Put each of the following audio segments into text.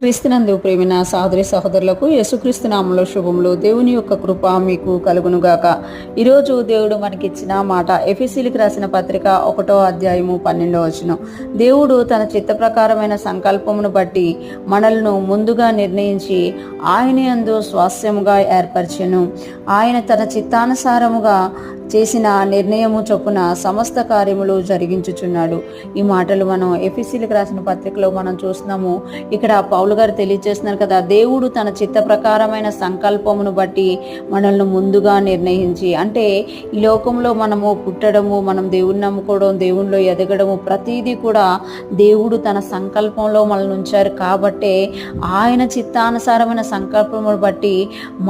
క్రీస్తునందు ప్రేమిన సహోదరి సహోదరులకు యేసుక్రీస్తు నామములో శుభములు. దేవుని యొక్క కృప మీకు కలుగునుగాక. ఈరోజు దేవుడు మనకిచ్చిన మాట ఎఫెసీయులకు రాసిన పత్రిక 1వ అధ్యాయము 12వ వచనం. దేవుడు తన చిత్త ప్రకారమైన సంకల్పమును బట్టి మనలను ముందుగా నిర్ణయించి ఆయన యందు స్వాస్థ్యముగా ఏర్పరచెను. ఆయన తన చిత్తానుసారముగా చేసిన నిర్ణయము చొప్పున సమస్త కార్యములు జరిగించుచున్నాడు. ఈ మాటలు మనం ఎఫెసీయులకు రాసిన పత్రికలో మనం చూస్తున్నాము. ఇక్కడ పౌలు గారు తెలియజేస్తున్నారు కదా, దేవుడు తన చిత్త ప్రకారమైన సంకల్పమును బట్టి మనల్ని ముందుగా నిర్ణయించి, అంటే ఈ లోకంలో మనము పుట్టడము, మనం దేవుని నమ్ముకోవడం, దేవునిలో ఎదగడము, ప్రతిదీ కూడా దేవుడు తన సంకల్పంలో మనల్ని ఉంచారు. కాబట్టే ఆయన చిత్తానుసారమైన సంకల్పమును బట్టి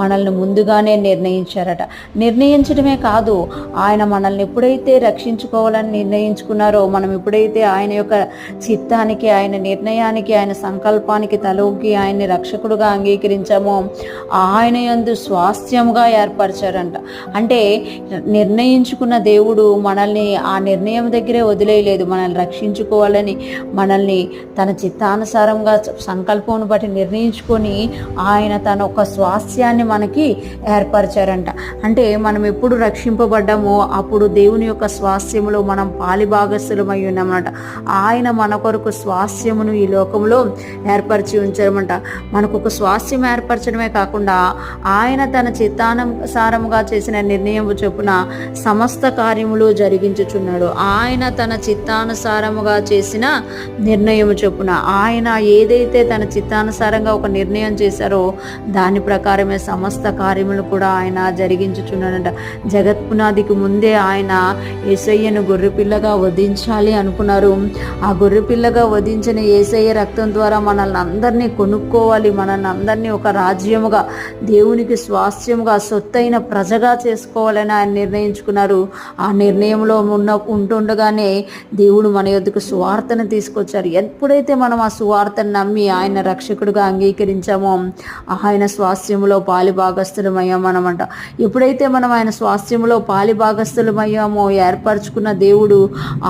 మనల్ని ముందుగానే నిర్ణయించారట. నిర్ణయించడమే కాదు, ఆయన మనల్ని ఎప్పుడైతే రక్షించుకోవాలని నిర్ణయించుకున్నారో, మనం ఎప్పుడైతే ఆయన యొక్క చిత్తానికి, ఆయన నిర్ణయానికి, ఆయన సంకల్పానికి తలొగ్గి ఆయన్ని రక్షకుడుగా అంగీకరించామో, ఆయన యందు స్వాస్థ్యముగా ఏర్పరిచారంట. అంటే నిర్ణయించుకున్న దేవుడు మనల్ని ఆ నిర్ణయం దగ్గరే వదిలేయలేదు. మనల్ని రక్షించుకోవాలని, మనల్ని తన చిత్తానుసారంగా సంకల్పం బట్టి నిర్ణయించుకొని ఆయన తన ఒక స్వాస్థ్యాన్ని మనకి ఏర్పరిచారంట. అంటే మనం ఎప్పుడు రక్షింపబడ్డామో అప్పుడు దేవుని యొక్క స్వాస్థ్యములో మనం పాలిభాగస్థులమై ఉన్నామన్నమాట. ఆయన మన కొరకు స్వాస్థ్యమును ఈ లోకంలో ఏర్పరిచి ఉంచారన్నమాట. మనకు ఒక స్వాస్థ్యం ఏర్పరచడమే కాకుండా ఆయన తన చిత్తానుసారముగా చేసిన నిర్ణయం చొప్పున సమస్త కార్యములు జరిగించుచున్నాడు. ఆయన తన చిత్తానుసారముగా చేసిన నిర్ణయం చొప్పున, ఆయన ఏదైతే తన చిత్తానుసారంగా ఒక నిర్ణయం చేశారో దాని ప్రకారమే సమస్త కార్యములు కూడా ఆయన జరిగించుచున్నాడంట. జగత్పునాదికి ముందే ఆయన యేసయ్యను గొర్రెపిల్లగా వధించాలి అనుకున్నారు. ఆ గొర్రెపిల్లగా వధించిన యేసయ్య రక్తం ద్వారా మనల్ని అందరినీ కొనుక్కోవాలి, మనల్ని అందరినీ ఒక రాజ్యముగా, దేవునికి స్వాస్థ్యముగా, సొత్తైన ప్రజగా చేసుకోవాలని ఆయన నిర్ణయించుకున్నారు. ఆ నిర్ణయంలో ఉంటుండగానే దేవుడు మన యొద్దకు సువార్తను తీసుకొచ్చారు. ఎప్పుడైతే మనం ఆ సువార్తను నమ్మి ఆయన రక్షకుడుగా అంగీకరించామో ఆయన స్వాస్థ్యములో పాలిభాగస్థులమయ్యామన్నమాట. ఎప్పుడైతే మనం ఆయన స్వాస్థ్యములో పాలిభాగస్థులమయ్యామో, ఏర్పరచుకున్న దేవుడు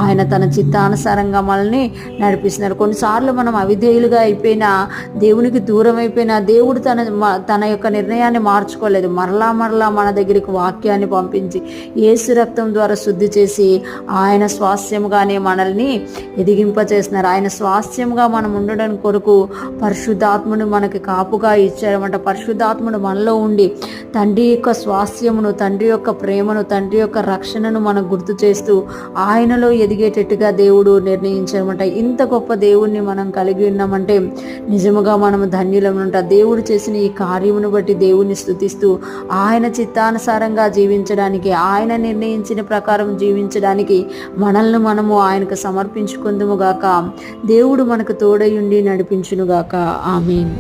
ఆయన తన చిత్తానుసారంగా మనల్ని నడిపిస్తున్నారు. కొన్నిసార్లు మనం అవిధేయులుగా అయిపోయినా, దేవునికి దూరం అయిపోయినా, దేవుడు తన యొక్క నిర్ణయాన్ని మార్చుకోలేదు. మరలా మన దగ్గరికి వాక్యాన్ని పంపించి యేసు రక్తం ద్వారా శుద్ధి చేసి ఆయన స్వాస్థ్యముగానే మనల్ని ఎదిగింపచేస్తున్నారు. ఆయన స్వాస్థ్యముగా మనం ఉండడం కొరకు పరిశుద్ధాత్మును మనకి కాపుగా ఇచ్చారన్నమాట. పరిశుద్ధాత్ముడు మనలో ఉండి తండ్రి యొక్క స్వాస్థ్యమును, తండ్రి యొక్క ప్రేమను, తండ్రి యొక్క రక్షణను మనం గుర్తు చేస్తూ ఆయనలో ఎదిగేటట్టుగా దేవుడు నిర్ణయించారన్నమాట. ఇంత గొప్ప దేవుణ్ణి మనం కలిగి ఉన్నామంటే నిజముగా మనం ధన్యులముంట. దేవుడు చేసిన ఈ కార్యమును బట్టి దేవుణ్ణి స్తుతిస్తూ ఆయన చిత్తానుసారంగా జీవించడానికి, ఆయన నిర్ణయించిన ప్రకారం జీవించడానికి మనము ఆయనకు సమర్పించుకుందుము గాక. దేవుడు మనకు తోడై ఉండి నడిపించును గాక. ఆమేన్.